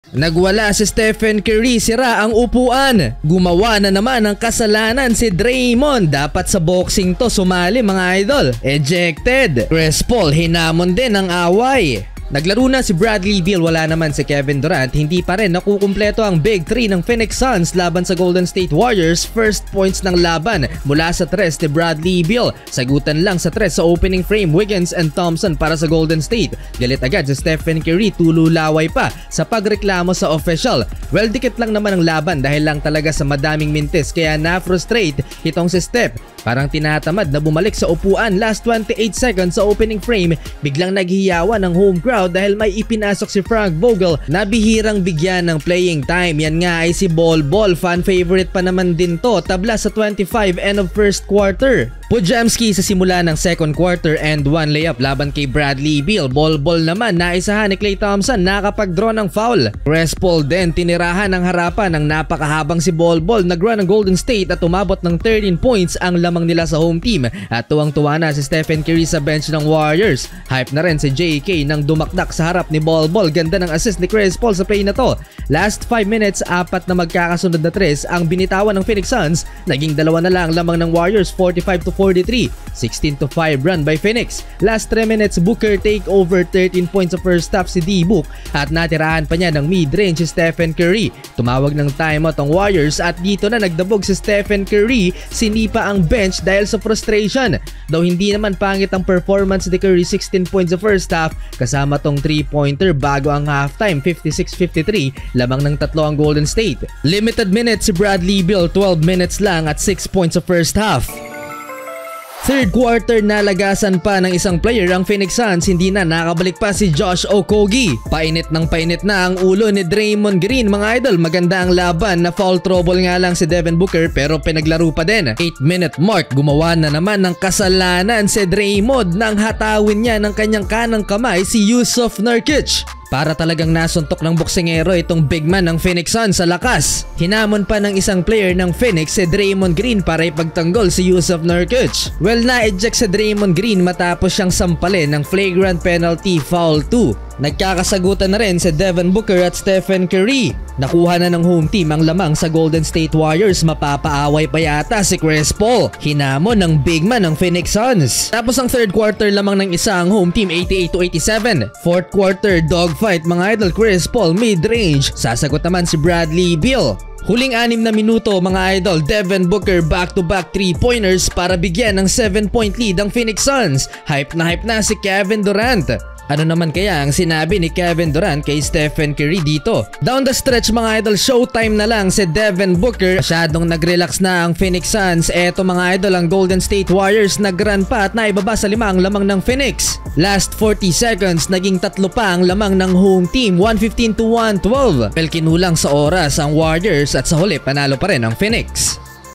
Nagwala si Stephen Curry, sira ang upuan. Gumawa na naman ng kasalanan si Draymond. Dapat sa boxing to sumali mga idol. Ejected. Chris Paul hinamon din ng away. Naglaro na si Bradley Beal, wala naman si Kevin Durant. Hindi pa rin nakukumpleto ang Big 3 ng Phoenix Suns laban sa Golden State Warriors. First points ng laban mula sa tres ni Bradley Beal. Sagutan lang sa tres sa opening frame Wiggins and Thompson para sa Golden State. Galit agad si Stephen Curry, tululaway pa sa pagreklamo sa official. Well, dikit lang naman ang laban dahil lang talaga sa madaming mintis kaya na-frustrate itong si Steph. Parang tinatamad na bumalik sa upuan. Last 28 seconds sa opening frame, biglang naghihiyawan ng home crowd dahil may ipinasok si Frank Vogel na bihirang bigyan ng playing time. Yan nga ay si Bol Bol, fan favorite pa naman din to. Tabla sa 25 end of first quarter. Podziemski sa simula ng second quarter and one layup laban kay Bradley Beal. Bol Bol naman naisahan ni Klay Thompson, nakapag-draw ng foul. Chris Paul din tinirahan ng harapan ng napakahabang si Bol Bol. Nag-run ng Golden State at umabot ng 13 points ang lamang nila sa home team. At tuwang-tuwa na si Stephen Curry sa bench ng Warriors. Hype na rin si JK nang dumakdak sa harap ni Bol Bol. Ganda ng assist ni Chris Paul sa play na to. Last 5 minutes, 4 na magkakasunod na tres ang binitawan ng Phoenix Suns. Naging 2 na lang lamang ng Warriors, 45-43. 16-5 run by Phoenix. Last 3 minutes, Booker take over, 13 points sa first half si D-Book at natirahan pa niya ng mid-range si Stephen Curry. Tumawag ng timeout ang Warriors at dito na nagdabog si Stephen Curry. Sinipa ang bench dahil sa frustration. Though hindi naman pangit ang performance ni Curry, 16 points sa first half kasama tong 3-pointer bago ang halftime, 56-53 lamang ng 3 ang Golden State. Limited minutes si Bradley Beal, 12 minutes lang at 6 points sa first half. Third quarter, nalagasan pa ng isang player ang Phoenix Suns, hindi na nakabalik pa si Josh Okogie. Painit na ang ulo ni Draymond Green mga idol. Maganda ang laban, na foul trouble nga lang si Devin Booker pero pinaglaro pa din. 8-minute mark, gumawa na naman ng kasalanan si Draymond nang hatawin niya ng kanyang kanang kamay si Jusuf Nurkic. Para talagang nasuntok ng boksingero itong big man ng Phoenix Suns sa lakas. Hinamon pa ng isang player ng Phoenix si Draymond Green para ipagtanggol si Jusuf Nurkic. Well, na-eject si Draymond Green matapos siyang sampalin ng flagrant penalty foul 2. Nagkakasagutan na rin si Devin Booker at Stephen Curry. Nakuha na ng home team ang lamang sa Golden State Warriors. Mapapaaway pa yata si Chris Paul. Hinamon ng big man ng Phoenix Suns. Tapos ang third quarter lamang ng isa ang home team, 88-87. Fourth quarter, dogfight mga idol. Chris Paul mid-range. Sasagot naman si Bradley Beal. Huling 6 na minuto mga idol, Devin Booker back-to-back 3-pointers para bigyan ng 7-point lead ang Phoenix Suns. Hype na si Kevin Durant. Ano naman kaya ang sinabi ni Kevin Durant kay Stephen Curry dito? Down the stretch mga idol, showtime na lang si Devin Booker. Masyadong nag-relax na ang Phoenix Suns. Eto mga idol, ang Golden State Warriors nag-run pa at naibaba sa 5 ang lamang ng Phoenix. Last 40 seconds, naging 3 pa ang lamang ng home team, 115-112. Kinulang sa oras ang Warriors at sa huli panalo pa rin ang Phoenix.